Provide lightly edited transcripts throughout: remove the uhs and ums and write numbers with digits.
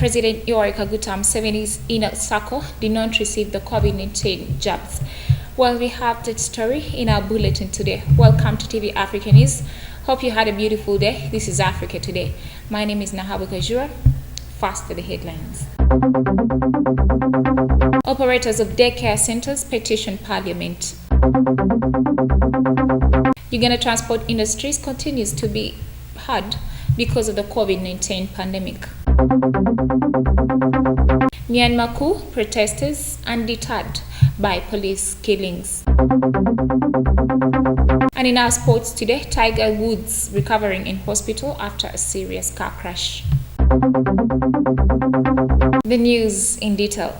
President Yoweri Kaguta Museveni's inner circle did not receive the COVID-19 jabs. Well, we have that story in our bulletin today. Welcome to TV Africa News. Hope you had a beautiful day. This is Africa Today. My name is Nahabu Kajura. First to the headlines. Operators of daycare centers petition Parliament. Uganda transport industries continues to be hard because of the COVID-19 pandemic. Myanmar coup protesters undeterred by police killings. And in our sports today, Tiger Woods recovering in hospital after a serious car crash. The news in detail.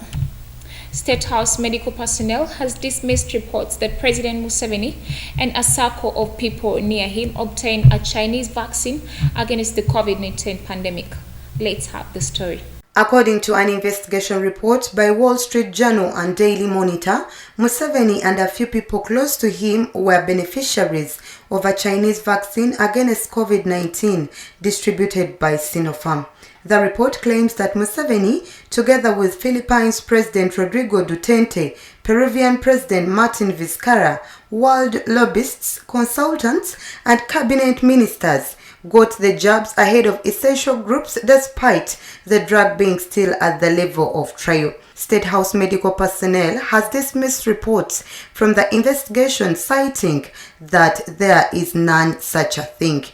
State House medical personnel has dismissed reports that President Museveni and a circle of people near him obtained a Chinese vaccine against the COVID-19 pandemic. Let's have the story. According to an investigation report by Wall Street Journal and Daily Monitor, Museveni and a few people close to him were beneficiaries of a Chinese vaccine against COVID-19 distributed by Sinopharm. The report claims that Museveni, together with Philippines President Rodrigo Duterte, Peruvian President Martin Vizcarra, world lobbyists, consultants, and cabinet ministers, got the jabs ahead of essential groups despite the drug being still at the level of trial. State House medical personnel has dismissed reports from the investigation, citing that there is none such a thing.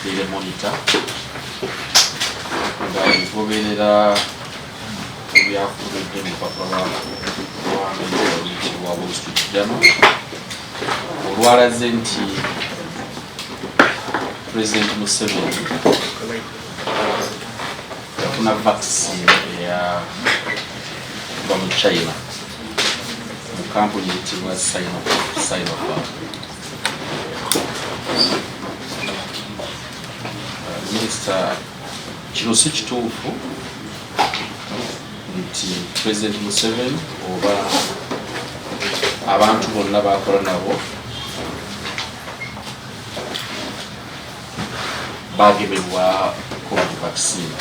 Daily Monitor nga igoberera ebyafudde mu papula wa Wall Street Journal olwalaze nti President Museveni yafuna vaccine kuva mu China mu kampuni eyitibwa Sinopharm. Minister kino si kituufu nti President Museveni oba abantu bonna bakola nabo bagebebwa COVID vaccine.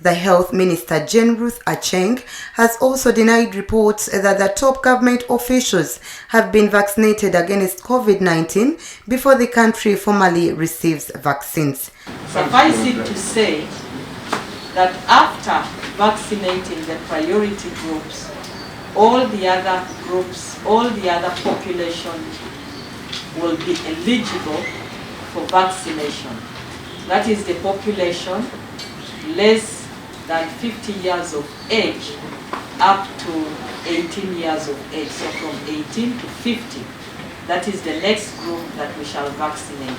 The Health Minister Jane Ruth Acheng has also denied reports that the top government officials have been vaccinated against COVID-19 before the country formally receives vaccines. Suffice it to say that after vaccinating the priority groups, all the other groups, all the other population will be eligible for vaccination. That is the population less than 50 years of age up to 18 years of age. So from 18 to 50, that is the next group that we shall vaccinate.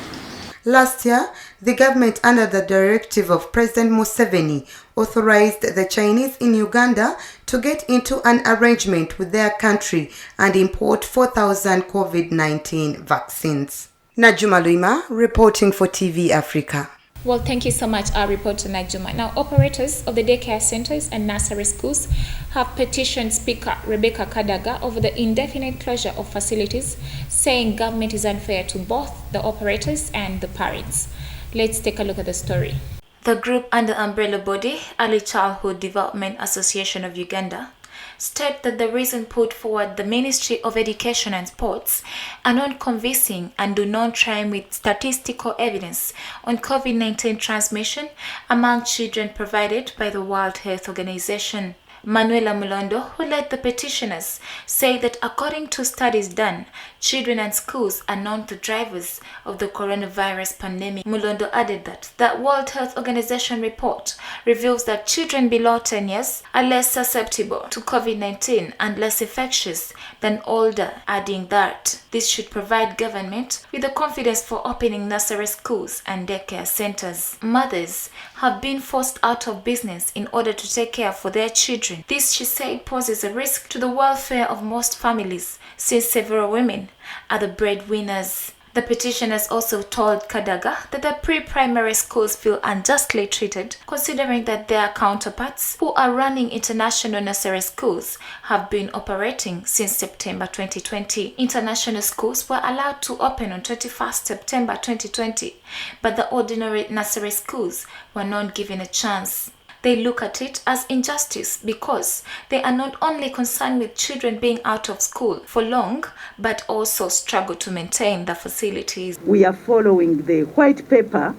Last year, the government, under the directive of President Museveni, authorized the Chinese in Uganda to get into an arrangement with their country and import 4,000 COVID-19 vaccines. Najuma Luima, reporting for TV Africa. Well, thank you so much, our reporter Najuma. Now, operators of the daycare centers and nursery schools have petitioned Speaker Rebecca Kadaga over the indefinite closure of facilities, saying government is unfair to both the operators and the parents. Let's take a look at the story. The group under umbrella body, Early Childhood Development Association of Uganda, state that the reason put forward the Ministry of Education and Sports are not convincing and do not rhyme with statistical evidence on COVID-19 transmission among children provided by the World Health Organization. Manuela Mulondo, who led the petitioners, said that according to studies done, children and schools are known to drivers of the coronavirus pandemic. Mulondo added that the World Health Organization report reveals that children below 10 years are less susceptible to COVID-19 and less infectious than older, adding that this should provide government with the confidence for opening nursery schools and daycare centers. Mothers have been forced out of business in order to take care for their children. This, she said, poses a risk to the welfare of most families, since several women are the breadwinners. The petitioners also told Kadaga that the pre-primary schools feel unjustly treated, considering that their counterparts who are running international nursery schools have been operating since September 2020. International schools were allowed to open on 21st September 2020, but the ordinary nursery schools were not given a chance. They look at it as injustice because they are not only concerned with children being out of school for long, but also struggle to maintain the facilities. We are following the white paper,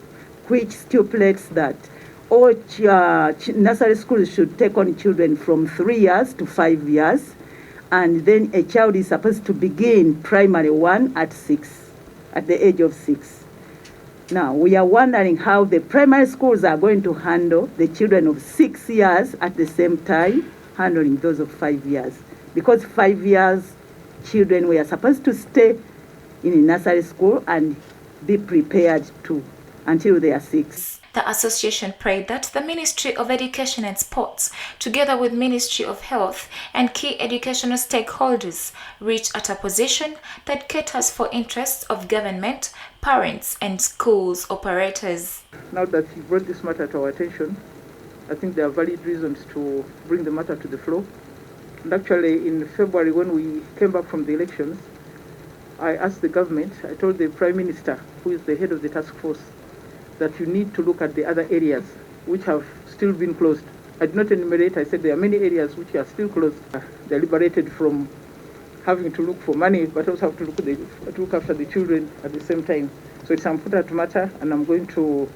which stipulates that all nursery schools should take on children from 3 years to 5 years, and then a child is supposed to begin primary 1 at the age of 6. Now, we are wondering how the primary schools are going to handle the children of 6 years at the same time handling those of 5 years. Because 5 years children were supposed to stay in a nursery school and be prepared until they are 6. The association prayed that the Ministry of Education and Sports, together with Ministry of Health and key educational stakeholders, reach at a position that caters for interests of government, parents and schools operators. Now that you brought this matter to our attention, I think there are valid reasons to bring the matter to the floor. And actually in February, when we came back from the elections, I asked the government, I told the Prime Minister, who is the head of the task force, that you need to look at the other areas which have still been closed. I did not enumerate, I said there are many areas which are still closed. They're liberated from having to look for money, but also have to look after the children at the same time. So it's an important matter, and I'm going to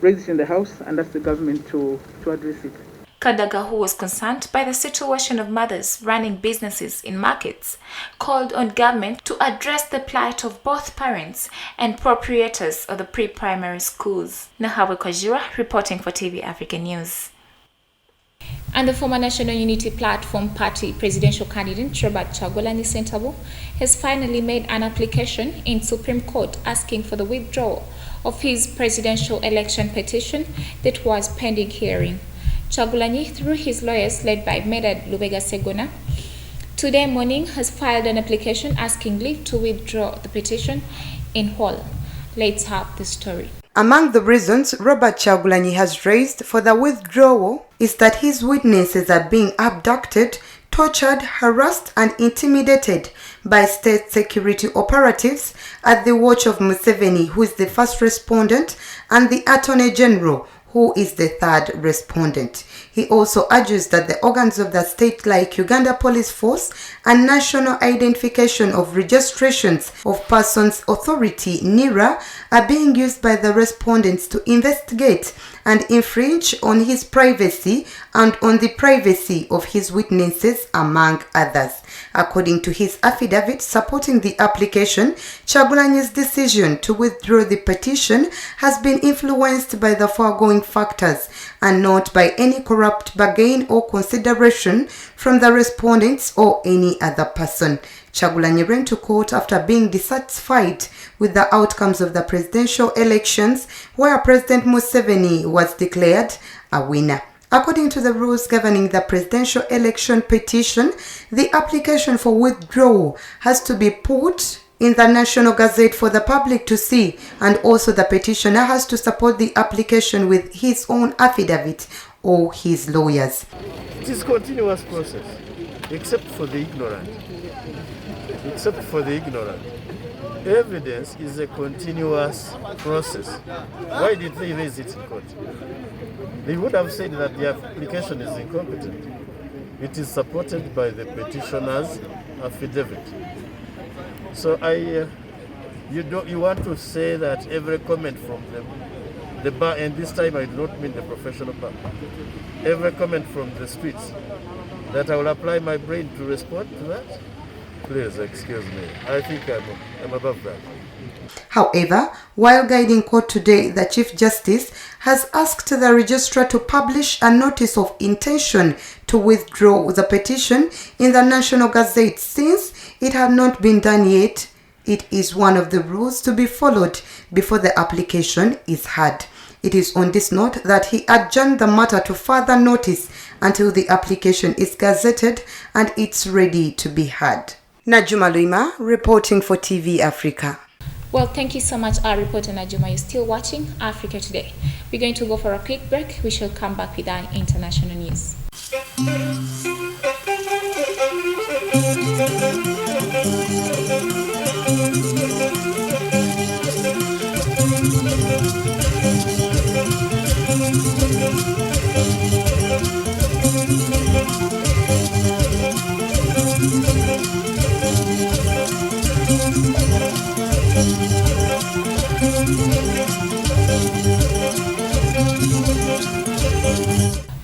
raise it in the House and ask the government to address it. Kadaga, who was concerned by the situation of mothers running businesses in markets, called on government to address the plight of both parents and proprietors of the pre-primary schools. Nahawe Kwajira reporting for TV African News. And the former National Unity Platform Party presidential candidate Robert Kyagulanyi Ssentamu has finally made an application in Supreme Court asking for the withdrawal of his presidential election petition that was pending hearing. Kyagulanyi, through his lawyers led by Medard Lubega Segona, today morning has filed an application asking leave to withdraw the petition in whole. Let's have the story. Among the reasons Robert Kyagulanyi has raised for the withdrawal is that his witnesses are being abducted, tortured, harassed and intimidated by state security operatives at the watch of Museveni, who is the first respondent, and the Attorney General, who is the third respondent. He also argues that the organs of the state like Uganda Police Force and National Identification of Registrations of Persons Authority NIRA are being used by the respondents to investigate and infringe on his privacy and on the privacy of his witnesses, among others. According to his affidavit supporting the application, Kyagulanyi's decision to withdraw the petition has been influenced by the foregoing factors and not by any corrupt bargain or consideration from the respondents or any other person. Kyagulanyi ran to court after being dissatisfied with the outcomes of the presidential elections, where President Museveni was declared a winner. According to the rules governing the presidential election petition, the application for withdrawal has to be put in the National Gazette for the public to see, and also the petitioner has to support the application with his own affidavit or his lawyers. It is a continuous process, except for the ignorant. Except for the ignorant. Evidence is a continuous process. Why did they raise it in court? They would have said that the application is incompetent. It is supported by the petitioner's affidavit. So you want to say that every comment from the bar, and this time I do not mean the professional bar, every comment from the streets, that I will apply my brain to respond to that? Please excuse me. I think I'm above that. However, while guiding court today, the Chief Justice has asked the registrar to publish a notice of intention to withdraw the petition in the National Gazette. Since it had not been done yet, it is one of the rules to be followed before the application is heard. It is on this note that he adjourned the matter to further notice until the application is gazetted and it's ready to be heard. Najuma Luima reporting for TV Africa. Well, thank you so much, our reporter Najuma. You're still watching Africa Today. We're going to go for a quick break. We shall come back with our international news.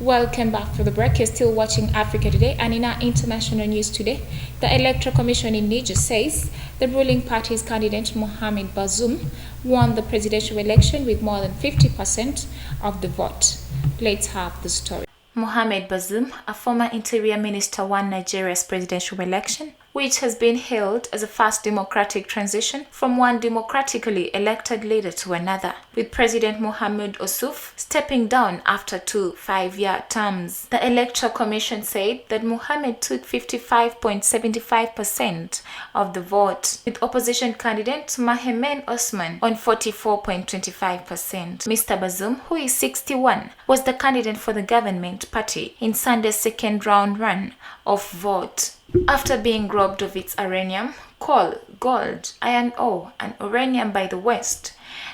Welcome back for the break. You're still watching Africa Today, and in our international news today, the Electoral Commission in Niger says the ruling party's candidate Mohamed Bazoum won the presidential election with more than 50% of the vote. Let's have the story. Mohamed Bazoum, a former interior minister, won Nigeria's presidential election, which has been hailed as a fast democratic transition from one democratically elected leader to another, with President Mohamed Osuf stepping down after 2 5-year terms. The Electoral Commission said that Mohamed took 55.75% of the vote, with opposition candidate Mahemen Osman on 44.25%. Mr. Bazoum, who is 61, was the candidate for the government party in Sunday's second round run of vote. After being robbed of its uranium, coal, gold, iron ore, and uranium by the West,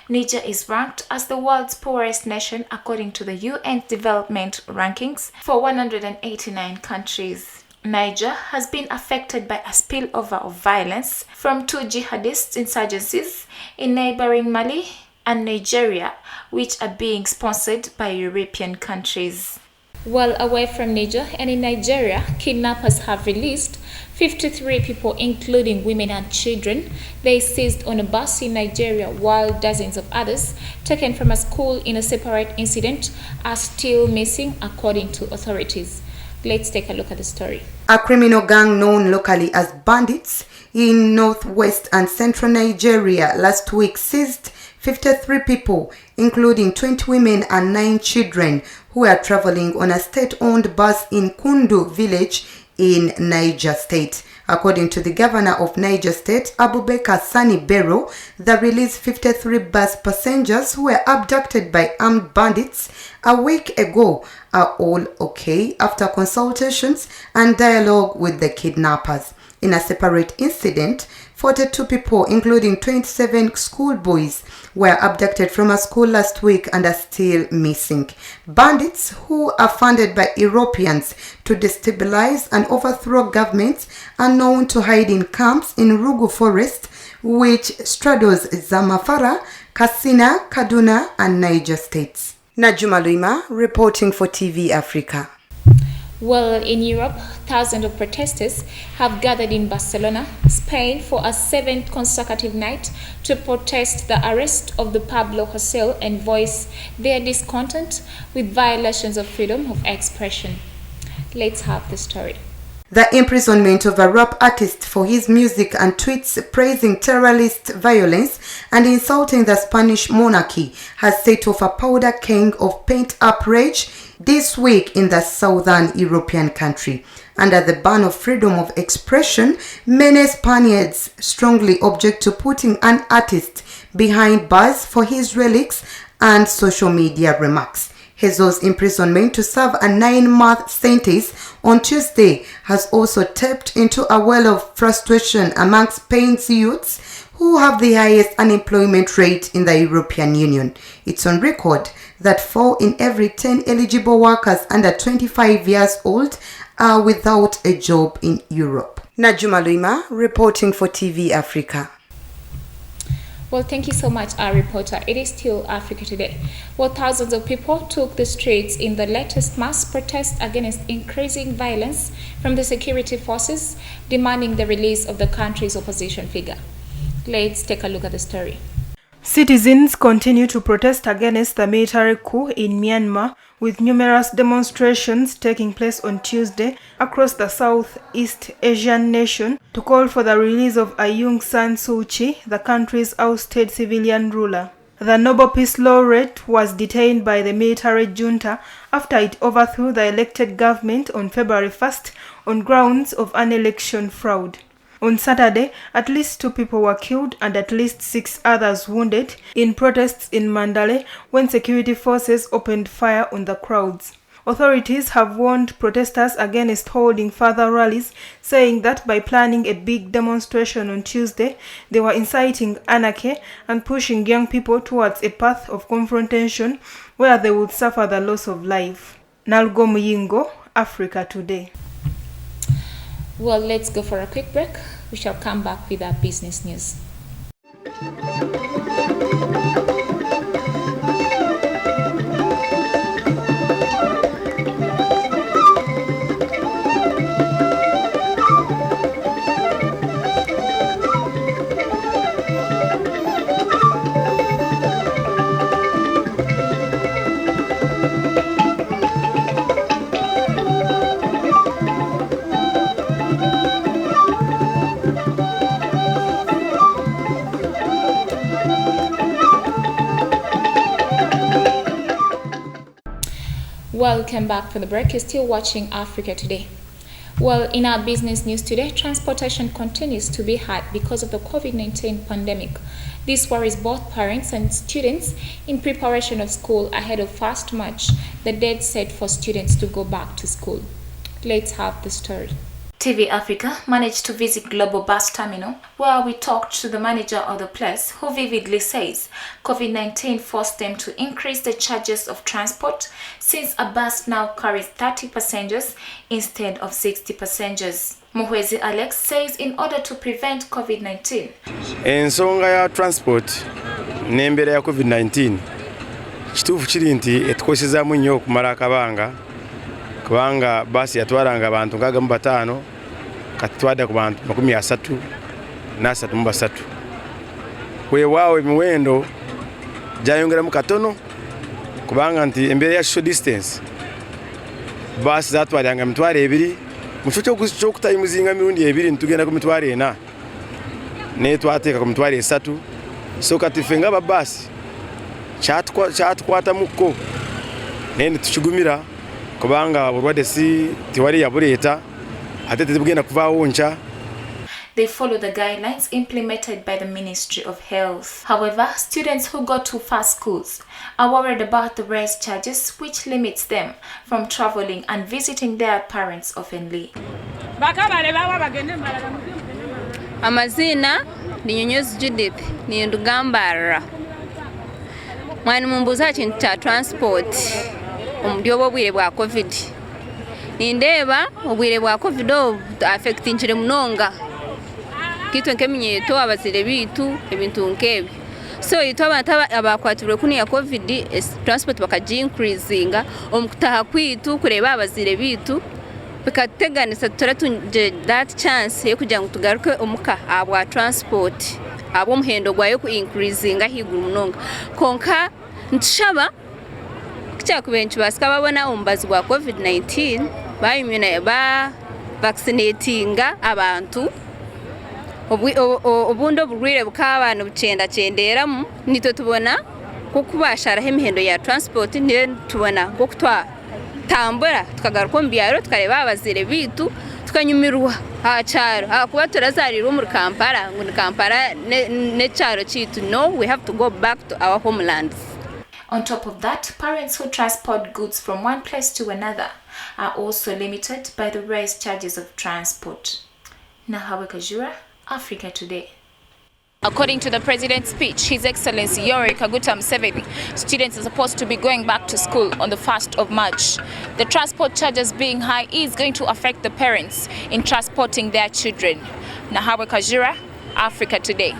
Niger is ranked as the world's poorest nation according to the UN Development Rankings for 189 countries. Niger has been affected by a spillover of violence from 2 jihadist insurgencies in neighboring Mali and Nigeria, which are being sponsored by European countries. Well, away from Niger and in Nigeria, kidnappers have released 53 people, including women and children, they seized on a bus in Nigeria, while dozens of others, taken from a school in a separate incident, are still missing, according to authorities. Let's take a look at the story. A criminal gang known locally as bandits in northwest and central Nigeria last week seized 53 people, including 20 women and 9 children, who are traveling on a state-owned bus in Kundu village in Niger State. According to the governor of Niger State, Abubakar Sani Bello, the released 53 bus passengers who were abducted by armed bandits a week ago are all okay after consultations and dialogue with the kidnappers. In a separate incident, 42 people, including 27 schoolboys, were abducted from a school last week and are still missing. Bandits, who are funded by Europeans to destabilize and overthrow governments, are known to hide in camps in Rugu Forest, which straddles Zamfara, Katsina, Kaduna, and Niger states. Najuma Luima reporting for TV Africa. Well, in Europe, thousands of protesters have gathered in Barcelona, Spain, for a 7th consecutive night to protest the arrest of the Pablo Hasél and voice their discontent with violations of freedom of expression. Let's have the story. The imprisonment of a rap artist for his music and tweets praising terrorist violence and insulting the Spanish monarchy has set off a powder keg of pent-up rage this week in the southern European country. Under the ban of freedom of expression, many Spaniards strongly object to putting an artist behind bars for his lyrics and social media remarks. Hasél's imprisonment to serve a 9-month sentence on Tuesday has also tapped into a well of frustration amongst Spain's youths, who have the highest unemployment rate in the European Union. It's on record that 4 in every 10 eligible workers under 25 years old are without a job in Europe. Najuma Luima reporting for TV Africa. Well, thank you so much, our reporter. It is still Africa Today. Well, thousands of people took the streets in the latest mass protest against increasing violence from the security forces, demanding the release of the country's opposition figure. Let's take a look at the story. Citizens continue to protest against the military coup in Myanmar, with numerous demonstrations taking place on Tuesday across the Southeast Asian nation to call for the release of Aung San Suu Kyi, the country's ousted civilian ruler. The Nobel Peace Laureate was detained by the military junta after it overthrew the elected government on February 1st on grounds of an election fraud. On Saturday, at least 2 people were killed and at least 6 others wounded in protests in Mandalay when security forces opened fire on the crowds. Authorities have warned protesters against holding further rallies, saying that by planning a big demonstration on Tuesday, they were inciting anarchy and pushing young people towards a path of confrontation where they would suffer the loss of life. Nalgo Muyingo, Africa Today. Well, let's go for a quick break. We shall come back with our business news. Welcome back from the break. You're still watching Africa Today. Well, in our business news today, transportation continues to be hard because of the COVID-19 pandemic. This worries both parents and students in preparation of school ahead of 1st March, the date set for students to go back to school. Let's have the story. TV Africa managed to visit Global Bus Terminal, where we talked to the manager of the place, who vividly says COVID-19 forced them to increase the charges of transport since a bus now carries 30 passengers instead of 60 passengers. Muhwezi Alex says in order to prevent COVID-19, ensonga ya transport n'embeera ya COVID-19 kituufu kiri nti etukosezaamu nnyo okumala akabanga kubanga basi yatwalanga abantu 65 kati twadda ku bantu 33 weewaawo emiwendo gyayongeramu katono kubanga nti embeera ya social distance basi zatwalanga 2 mu kifo ky'okutayimuzinga mirundi 2 nitugenda ku 4 naye twateeka ku 3 so kati ffe nga babasi kyatukwatamuko naye netukigumira kubanga obulwadde si tewali yabuleeta ate tebugenda kuvaawo nkya. They follow the guidelines implemented by the Ministry of Health. However, students who go to fast schools are worried about the raised charges, which limits them from traveling and visiting their parents oftenly. Amazina ni Nyonyozi Judith ni Ndugambara. Mwani mumbuza kintu kya transport omuli obwire bwa COVID. Nindeeba obwire bwa COVID affectingire munonga. Kitu nkeminyeto abazire bitu ebintu nkebi. So ito abantu abakwatirwe kuni ya COVID transport bakaji increasinga omukutaha kwitu kureba abazire bitu bikateganisa turatunje that chance yo kugira ngo tugaruke omuka abwa transport abo muhendo gwayo ku increasinga higuru munonga konka ntshaba kyakubenchi basika babona ombazi gwa COVID-19 bayimena ba vaccinatinga abantu obundo obulwire buk'abantu bucendacenderamu nitwe tubona kokubasharaho emihendo ya transport niyo tubona kokutwatambura tukagaruka mu byaro tukareba abazire bitu tukanyumirwa acyaro kuba turazarira muri Kampala ngo ni Kampala ne cyaro kitu. No, we have to go back to our homelands. On top of that, parents who transport goods from one place to another are also limited by the raised charges of transport. Nahawe Kajura, Africa Today. According to the President's speech, His Excellency Yoweri Kaguta Museveni, students are supposed to be going back to school on the 1st of March. The transport charges being high is going to affect the parents in transporting their children. Nahawe Kajura, Africa Today.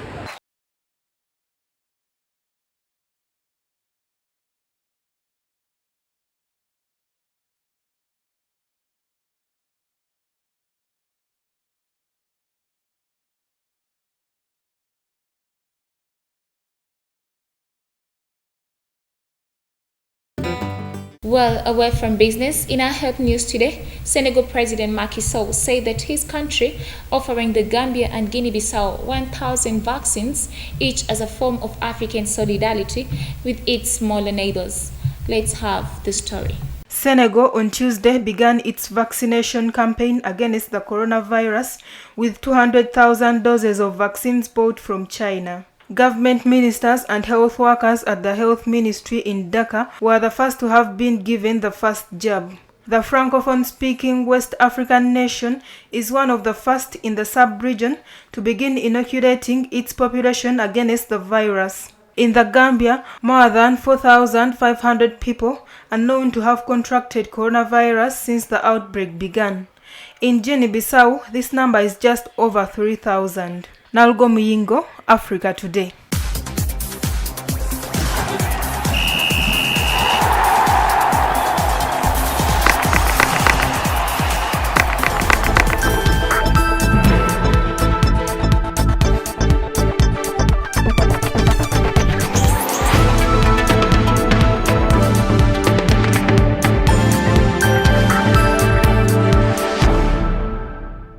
Well, away from business, in our health news today, Senegal President Macky Sall said that his country offering the Gambia and Guinea-Bissau 1,000 vaccines each as a form of African solidarity with its smaller neighbors. Let's have the story. Senegal on Tuesday began its vaccination campaign against the coronavirus with 200,000 doses of vaccines bought from China. Government ministers and health workers at the health ministry in Dakar were the first to have been given the first jab. The Francophone-speaking West African nation is one of the first in the sub-region to begin inoculating its population against the virus. In the Gambia, more than 4,500 people are known to have contracted coronavirus since the outbreak began. In Guinea-Bissau, this number is just over 3,000. Nalgo Muyingo, Africa Today.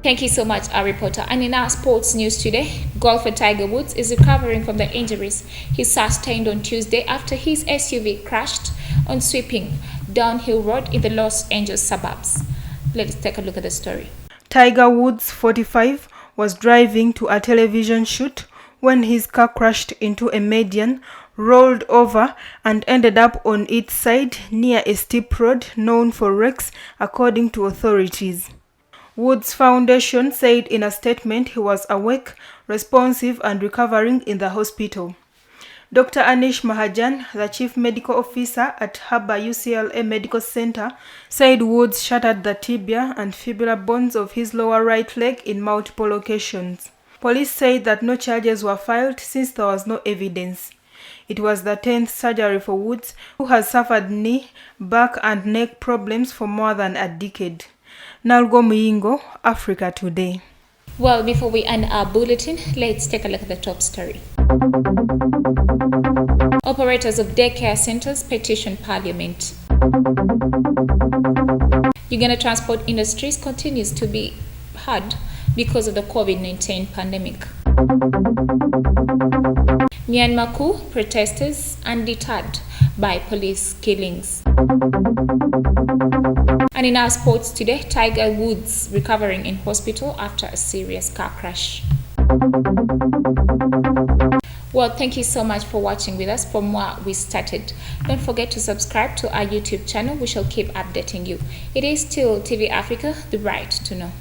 Thank you so much, our reporter. And in our sports news today, golfer Tiger Woods is recovering from the injuries he sustained on Tuesday after his SUV crashed on sweeping downhill road in the Los Angeles suburbs. Let's take a look at the story. Tiger Woods, 45, was driving to a television shoot when his car crashed into a median, rolled over, and ended up on its side near a steep road known for wrecks, according to authorities. Woods Foundation said in a statement he was awake, responsive, and recovering in the hospital. Dr. Anish Mahajan, the chief medical officer at Haba UCLA Medical Center, said Woods shattered the tibia and fibula bones of his lower right leg in multiple locations. Police said that no charges were filed since there was no evidence. It was the 10th surgery for Woods, who has suffered knee, back, and neck problems for more than a decade. Nalgo Muyingo, Africa Today. Well, before we end our bulletin, let's take a look at the top story. Operators of daycare centers petition Parliament. Uganda transport industries continues to be hard because of the COVID-19 pandemic. Myanmar coup, protesters undeterred by police killings. And in our sports today, Tiger Woods recovering in hospital after a serious car crash. Well, thank you so much for watching with us from where we started. Don't forget to subscribe to our YouTube channel. We shall keep updating you. It is still TV Africa, the right to know.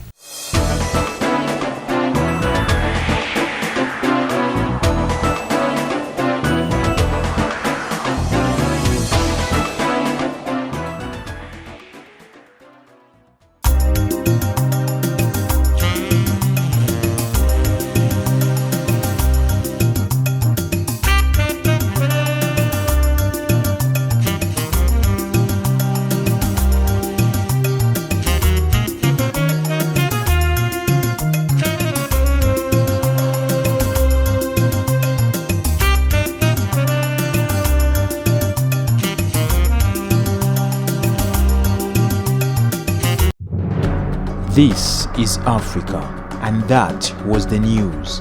This is Africa, and that was the news.